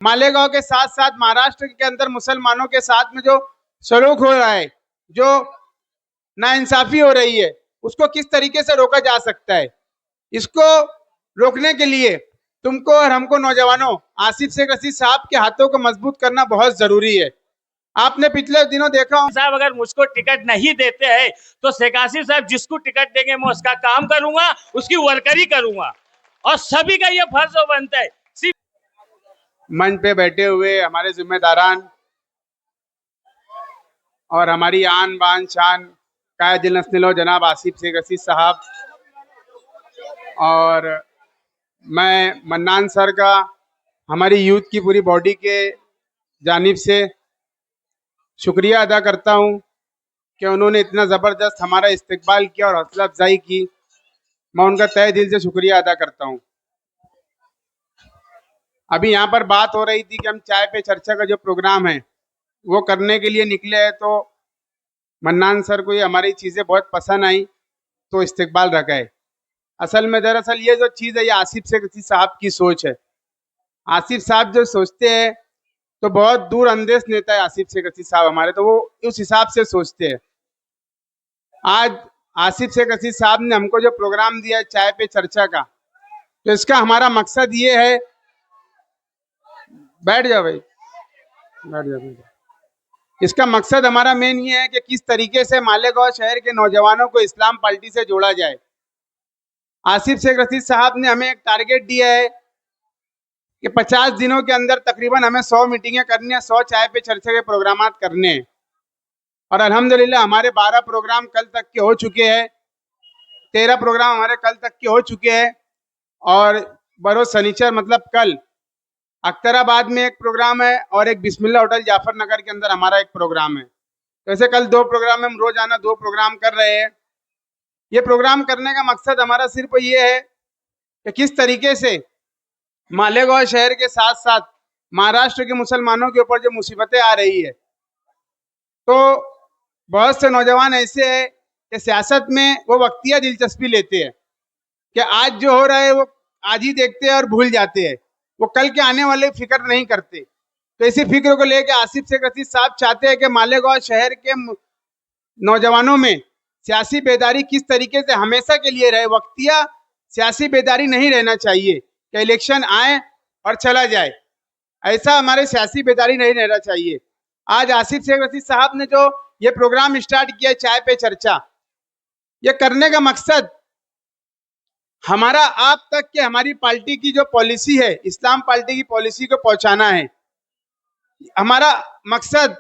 मालेगांव के साथ साथ महाराष्ट्र के अंदर मुसलमानों के साथ में जो सलूक हो रहा है, जो नाइंसाफी हो रही है, उसको किस तरीके से रोका जा सकता है। इसको रोकने के लिए तुमको और हमको नौजवानों आसिफ शेख रशीद साहब के हाथों को मजबूत करना बहुत जरूरी है। आपने पिछले दिनों देखा हो साहब, अगर मुझको टिकट नहीं देते हैं तो शेख आसिफ साहब जिसको टिकट देंगे मैं उसका काम करूंगा, उसकी वर्करी करूंगा और सभी का ये फर्ज बनता है। मंच पे बैठे हुए हमारे जिम्मेदारान और हमारी आन बान शान कायदिल नस्लो जनाब आसिफ शेख रशीद साहब, और मैं मन्नान सर का हमारी यूथ की पूरी बॉडी के जानिब से शुक्रिया अदा करता हूं कि उन्होंने इतना ज़बरदस्त हमारा इस्तकबाल किया और हौसला अफजाई की। मैं उनका तहे दिल से शुक्रिया अदा करता हूं। अभी यहाँ पर बात हो रही थी कि हम चाय पे चर्चा का जो प्रोग्राम है वो करने के लिए निकले हैं, तो मन्नान सर को ये हमारी चीज़ें बहुत पसंद आई तो इस्तकबाल रखा है। असल में दरअसल ये जो चीज़ है ये आसिफ शेख रशीद साहब की सोच है। आसिफ साहब जो सोचते हैं तो बहुत दूर अंदेश नेता है आसिफ शेख रशीद साहब हमारे, तो वो उस हिसाब से सोचते हैं। आज आसिफ शेख रशीद साहब ने हमको जो प्रोग्राम दिया है चाय पे चर्चा का, तो इसका हमारा मकसद ये है, बैठ जाओ भाई, बैठ जाओ। इसका मकसद हमारा मेन ये है कि किस तरीके से मालेगांव शहर के नौजवानों को इस्लाम पार्टी से जोड़ा जाए। आसिफ शेख रशीद साहब ने हमें एक टारगेट दिया है कि 50 दिनों के अंदर तकरीबन हमें 100 मीटिंगें करनी है, 100 चाय पे चर्चा के प्रोग्राम करने हैं। और अल्हम्दुलिल्लाह हमारे 12 प्रोग्राम कल तक के हो चुके हैं, 13 प्रोग्राम हमारे कल तक के हो चुके हैं। और बरोज शनिचर मतलब कल अख्तराबाद में एक प्रोग्राम है और एक बिस्मिल्लाह होटल जाफर नगर के अंदर हमारा एक प्रोग्राम है। वैसे कल 2 प्रोग्राम में हम रोजाना 2 प्रोग्राम कर रहे हैं। ये प्रोग्राम करने का मकसद हमारा सिर्फ ये है कि किस तरीके से मालेगांव शहर के साथ साथ महाराष्ट्र के मुसलमानों के ऊपर जो मुसीबतें आ रही है, तो बहुत से नौजवान ऐसे हैं कि सियासत में वो वक्तिया दिलचस्पी लेते हैं कि आज जो हो रहा है वो आज ही देखते हैं और भूल जाते हैं, वो कल के आने वाले फिक्र नहीं करते। तो इसी फिक्र को लेकर आसिफ शेख रशीद साहब चाहते हैं कि मालेगांव शहर के नौजवानों में सियासी बेदारी किस तरीके से हमेशा के लिए रहे। वक्तिया सियासी बेदारी नहीं रहना चाहिए कि इलेक्शन आए और चला जाए, ऐसा हमारे सियासी बेदारी नहीं रहना चाहिए। आज आसिफ शेख रशीद साहब ने जो ये प्रोग्राम स्टार्ट किया चाय पे चर्चा, ये करने का मकसद हमारा आप तक के हमारी पार्टी की जो पॉलिसी है, इस्लाम पार्टी की पॉलिसी को पहुंचाना है। हमारा मकसद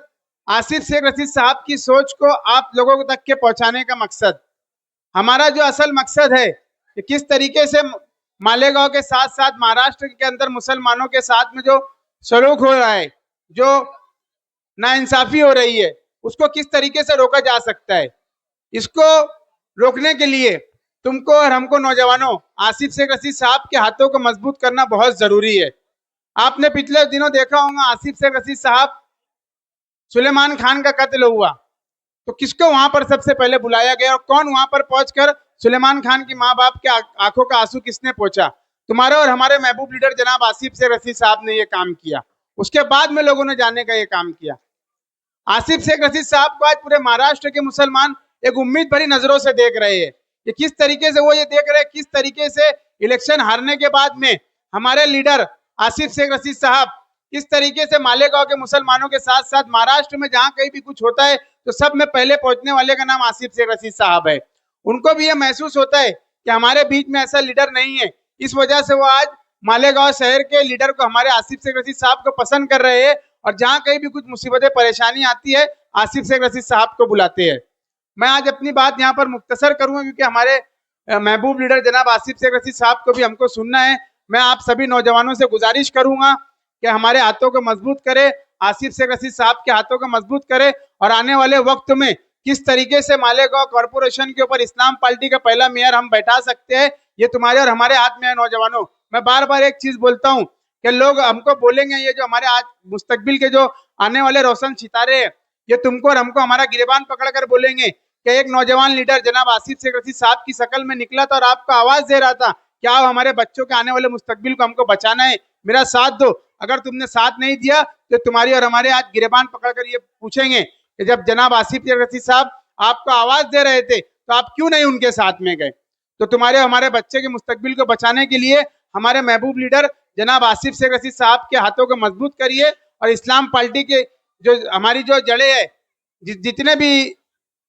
आसिफ शेख रशीद साहब की सोच को आप लोगों तक के पहुंचाने का मकसद। हमारा जो असल मकसद है कि किस तरीके से मालेगांव के साथ साथ महाराष्ट्र के अंदर मुसलमानों के साथ में जो सलूक हो रहा है, जो नाइंसाफी हो रही है, उसको किस तरीके से रोका जा सकता है। इसको रोकने के लिए तुमको और हमको नौजवानों आसिफ शेख रशीद साहब के हाथों को मजबूत करना बहुत जरूरी है। आपने पिछले दिनों देखा होगा आसिफ शेख रशीद साहब, सुलेमान खान का कत्ल हुआ तो किसको वहां पर सबसे पहले बुलाया गया और कौन वहां पर पहुंचकर सुलेमान खान की माँ बाप के आंखों का आंसू किसने पोंछा? तुम्हारे और हमारे महबूब लीडर जनाब आसिफ शेख रशीद साहब ने ये काम किया। उसके बाद में लोगों ने जाने का ये काम किया। आसिफ शेख रशीद साहब को आज पूरे महाराष्ट्र के मुसलमान एक उम्मीद भरी नजरों से देख रहे हैं कि किस तरीके से वो ये देख रहे हैं किस तरीके से इलेक्शन हारने के बाद में हमारे लीडर आसिफ शेख रशीद साहब किस तरीके से मालेगांव के मुसलमानों के साथ साथ महाराष्ट्र में जहां कहीं भी कुछ होता है तो सब में पहले पहुंचने वाले का नाम आसिफ शेख रशीद साहब है। उनको भी ये महसूस होता है कि हमारे बीच में ऐसा लीडर नहीं है, इस वजह से वो आज मालेगांव शहर के लीडर को हमारे आसिफ शेख रशीद साहब को पसंद कर रहे हैं और जहां कहीं भी कुछ मुसीबतें परेशानी आती है आसिफ शेख रशीद साहब को बुलाते हैं। मैं आज अपनी बात यहाँ पर मुख्तसर करूंगा क्योंकि हमारे महबूब लीडर जनाब आसिफ शेख रशीद साहब को भी हमको सुनना है। मैं आप सभी नौजवानों से गुजारिश करूंगा कि हमारे हाथों को मजबूत करे, आसिफ शेख रशीद साहब के हाथों को मजबूत करे और आने वाले वक्त में किस तरीके से मालेगांव कॉर्पोरेशन के ऊपर इस्लाम पार्टी का पहला मेयर हम बैठा सकते हैं, ये तुम्हारे और हमारे हाथ में है। नौजवानों, मैं बार बार एक चीज बोलता हूँ कि लोग हमको बोलेंगे ये जो हमारे आज मुस्तकबिल के जो आने वाले रोशन सितारे हैं, ये तुमको और हमको हमारा गिरबान पकड़ कर बोलेंगे कि एक नौजवान लीडर जनाब आसिफ शेख रशीद साहब की शक्ल में निकला था और आपको आवाज दे रहा था कि आओ हमारे बच्चों के आने वाले मुस्तकबिल को हमको बचाना है, मेरा साथ दो। अगर तुमने साथ नहीं दिया तो तुम्हारी और हमारे आज गिरेबान पकड़कर ये पूछेंगे कि जब जनाब आसिफ रशीद साहब आपको आवाज दे रहे थे तो आप क्यों नहीं उनके साथ में गए। तो तुम्हारे हमारे बच्चे के मुस्तकबिल को बचाने के लिए हमारे महबूब लीडर जनाब आसिफ शेख रशीद साहब के हाथों को मजबूत करिए और इस्लाम पार्टी के जो हमारी जो जड़ें है, जितने भी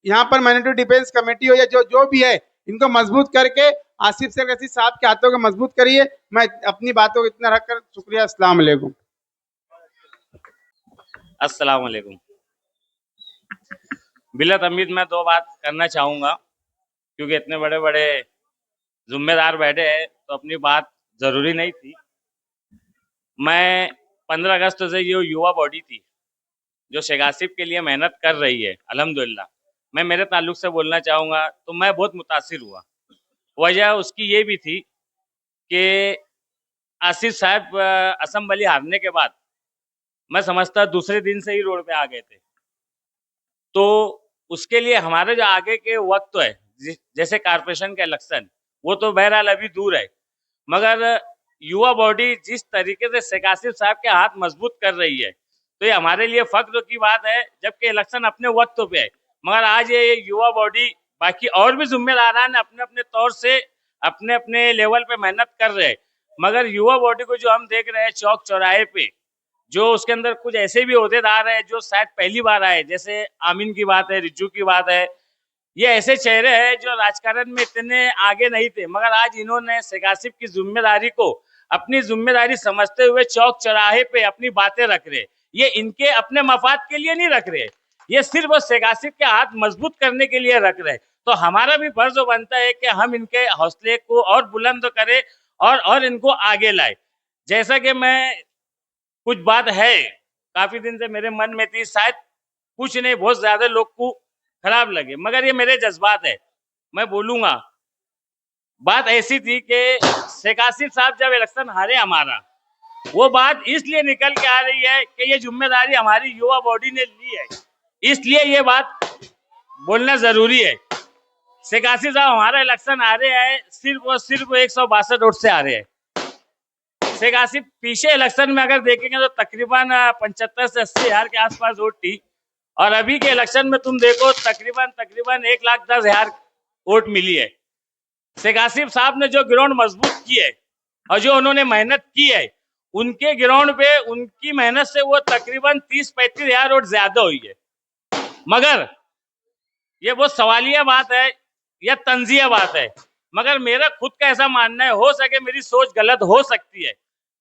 यहाँ पर माइनॉरिटी डिफेंस कमेटी हो या जो भी है, इनको मजबूत करके आसिफ शेख रशीद साहब के हाथों को मजबूत करिए। मैं अपनी बातों को इतना रखकर शुक्रिया। अस्सलाम वालेकुम। अस्सलाम वालेकुम। बिला तमीद मैं दो बात करना चाहूँगा, क्योंकि इतने बड़े बड़े जिम्मेदार बैठे हैं तो अपनी बात ज़रूरी नहीं थी। मैं 15 अगस्त से ये युवा बॉडी थी जो शेख आसिफ के लिए मेहनत कर रही है, अल्हम्दुलिल्लाह, मैं मेरे ताल्लुक से बोलना चाहूँगा तो मैं बहुत मुतासिर हुआ। वजह उसकी ये भी थी कि आसिफ साहब असम्बली हारने के बाद मैं समझता दूसरे दिन से ही रोड पे आ गए थे। तो उसके लिए हमारे जो आगे के वक्त है, जैसे कारपोरेशन के इलेक्शन, वो तो बहरहाल अभी दूर है, मगर युवा बॉडी जिस तरीके से शेख आसिफ साहब के हाथ मजबूत कर रही है तो ये हमारे लिए फख्र की बात है, जबकि इलेक्शन अपने वक्त पे है। मगर आज ये युवा बॉडी, बाकी और भी जिम्मेदारान अपने अपने तौर से अपने अपने लेवल पे मेहनत कर रहे हैं, मगर युवा बॉडी को जो हम देख रहे हैं चौक चौराहे पे, जो उसके अंदर कुछ ऐसे भी ओहदेदार है जो शायद पहली बार आए, जैसे आमीन की बात है, रिज्जू की बात है, ये ऐसे चेहरे हैं जो राजकारण में इतने आगे नहीं थे, मगर आज इन्होंने शेख आसिफ की जिम्मेदारी को अपनी जिम्मेदारी समझते हुए चौक चौराहे पे अपनी बातें रख रहे। ये इनके अपने मफाद के लिए नहीं रख रहे, ये सिर्फ शेख आसिफ के हाथ मजबूत करने के लिए रख रहे। तो हमारा भी फर्ज बनता है कि हम इनके हौसले को और बुलंद करें और इनको आगे लाए। जैसा कि मैं, कुछ बात है काफी दिन से मेरे मन में थी, शायद कुछ नहीं बहुत ज्यादा लोग को खराब लगे, मगर ये मेरे जज्बात है, मैं बोलूंगा। बात ऐसी थी कि शेख आसिफ साहब जब इलेक्शन हारे हमारा, वो बात इसलिए निकल के आ रही है कि ये जिम्मेदारी हमारी युवा बॉडी ने ली है, इसलिए ये बात बोलना जरूरी है। शेख आसिफ साहब हमारा इलेक्शन हारे हैं सिर्फ और सिर्फ 162 वोट से हारे हैं। शेख आसिफ पीछे इलेक्शन में अगर देखेंगे तो तकरीबन 75 से 80 हजार के आसपास वोट थी, और अभी के इलेक्शन में तुम देखो तकरीबन 1,10,000 वोट मिली है। शेख आसिफ साहब ने जो ग्राउंड मजबूत की है और जो उन्होंने मेहनत की है, उनके ग्राउंड पे उनकी मेहनत से वो तकरीबन 30-35 हजार वोट ज्यादा हुई है। मगर ये बहुत सवालिया बात है या तंजिया बात है, मगर मेरा खुद का ऐसा मानना है, हो सके मेरी सोच गलत हो सकती है,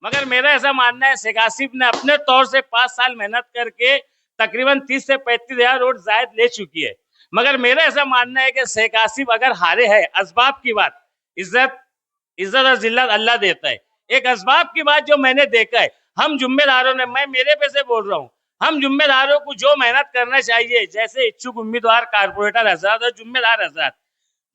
मगर मेरा ऐसा मानना है शेख आसिफ ने अपने तौर से 5 साल मेहनत करके तकरीबन 30 से 35 हजार वोट जायद ले चुकी है। मगर मेरा ऐसा मानना है कि शेख आसिफ अगर हारे है, असबाब की बात, इज्जत और जिल्लत अल्लाह देता है। एक असबाब की बात जो मैंने देखा है, हम जिम्मेदारों ने, मैं मेरे पे से बोल रहा हूँ, हम जिम्मेदारों को जो मेहनत करना चाहिए, जैसे इच्छुक उम्मीदवार, कारपोरेटर हजरात और जिम्मेदार हजरात,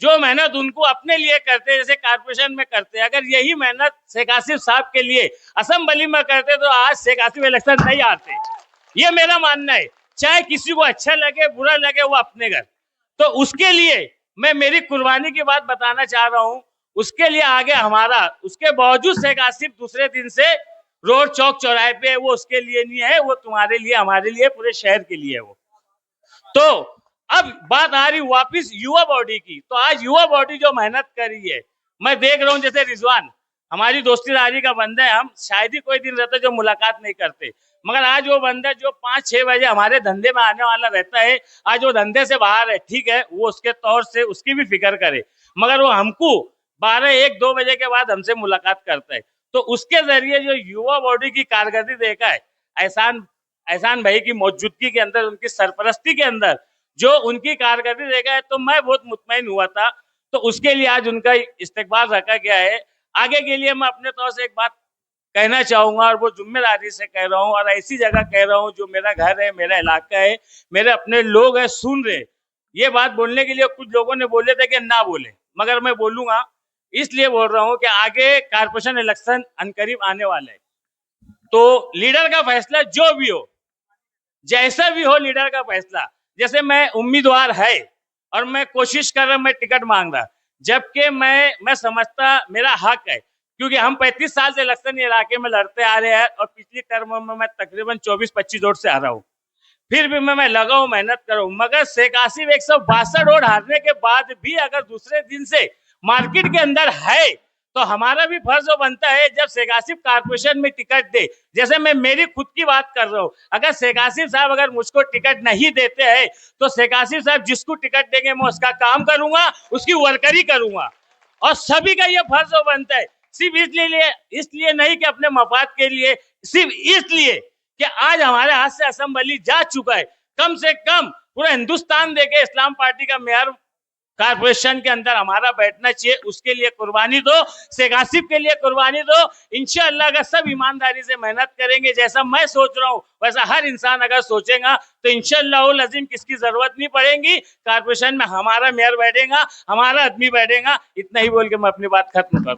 जो मेहनत उनको अपने लिए करते हैं, जैसे कारपोरेशन में करते हैं, अगर यही मेहनत शेख आसिफ साहब के लिए असेंबली में करते तो आज शेख आसिफ इलेक्शन नहीं आते। ये मेरा मानना है, चाहे किसी को अच्छा लगे बुरा लगे, वो अपने घर। तो उसके लिए मैं मेरी कुर्बानी की बात बताना चाह रहा हूँ, उसके लिए आगे हमारा, उसके बावजूद शेख आसिफ दूसरे दिन से रोड चौक चौराहे पे है, वो उसके लिए नहीं है, वो तुम्हारे लिए, हमारे लिए, पूरे शहर के लिए है वो। तो अब बात आ रही वापिस युवा बॉडी की, तो आज युवा बॉडी जो मेहनत कर रही है, मैं देख रहा हूँ जैसे रिजवान हमारी दोस्तीदारी का बंदा है, हम शायद ही कोई दिन रहता जो मुलाकात नहीं करते, मगर आज वो बंदा जो 5-6 बजे हमारे धंधे में आने वाला रहता है, आज वो धंधे से बाहर है, ठीक है, वो उसके तौर से उसकी भी फिक्र करे, मगर वो हमको 12-1-2 बजे के बाद हमसे मुलाकात करता है। तो उसके जरिए जो युवा बॉडी की कारकर्दगी देखा है, एहसान भाई की मौजूदगी के अंदर, उनकी सरपरस्ती के अंदर जो उनकी कारकर्दगी देखा है, तो मैं बहुत मुतमईन हुआ था। तो उसके लिए आज उनका इस्तकबाल रखा गया है। आगे के लिए मैं अपने तौर से एक बात कहना चाहूंगा, और वो जिम्मेदारी से कह रहा हूँ, और ऐसी जगह कह रहा हूँ जो मेरा घर है, मेरा इलाका है, मेरे अपने लोग हैं, सुन रहे। ये बात बोलने के लिए कुछ लोगों ने बोले थे कि ना बोले, मगर मैं बोलूंगा, इसलिए बोल रहा हूँ कि आगे कारपोरेशन इलेक्शन अनकरीब आने वाले है, तो लीडर का फैसला जो भी हो, जैसा भी हो, लीडर का फैसला, जैसे मैं उम्मीदवार है और मैं कोशिश कर रहा, मैं टिकट मांग रहा, जबकि मैं समझता मेरा हक है, क्योंकि हम 35 साल से इलेक्शन इलाके में लड़ते आ रहे हैं और पिछली टर्म में मैं तकरीबन 24-25 वोट से आ रहा हूँ। फिर भी मैं लगा हूँ, मेहनत करूँ, मगर शेख आसिफ 162 वोट हारने के बाद भी अगर दूसरे दिन से मार्केट के अंदर है तो हमारा भी फर्ज बनता है, जब शेख आसिफ कारपोरेशन में टिकट दे, जैसे मैं मेरी खुद की बात कर रहा हूँ, अगर शेख आसिफ साहब अगर मुझको टिकट नहीं देते हैं तो शेख आसिफ साहब जिसको टिकट देंगे मैं उसका काम करूंगा, उसकी वर्करी करूंगा। और सभी का ये फर्ज बनता है, सिर्फ इसलिए नहीं कि अपने मफाद के लिए, सिर्फ इसलिए कि आज हमारे हाथ से असेंबली जा चुका है। कम से कम पूरा हिंदुस्तान देखे इस्लाम पार्टी का मेयर कारपोरेशन के अंदर हमारा बैठना चाहिए, उसके लिए कुर्बानी दो, शेख आसिफ के लिए कुर्बानी दो। इंशाअल्लाह अगर सब ईमानदारी से मेहनत करेंगे, जैसा मैं सोच रहा हूँ वैसा हर इंसान अगर सोचेगा तो इंशाअल्लाह अज़ीम किसकी जरूरत नहीं पड़ेगी, कारपोरेशन में हमारा मेयर बैठेगा, हमारा आदमी बैठेगा। इतना ही बोल के मैं अपनी बात खत्म करता हूँ।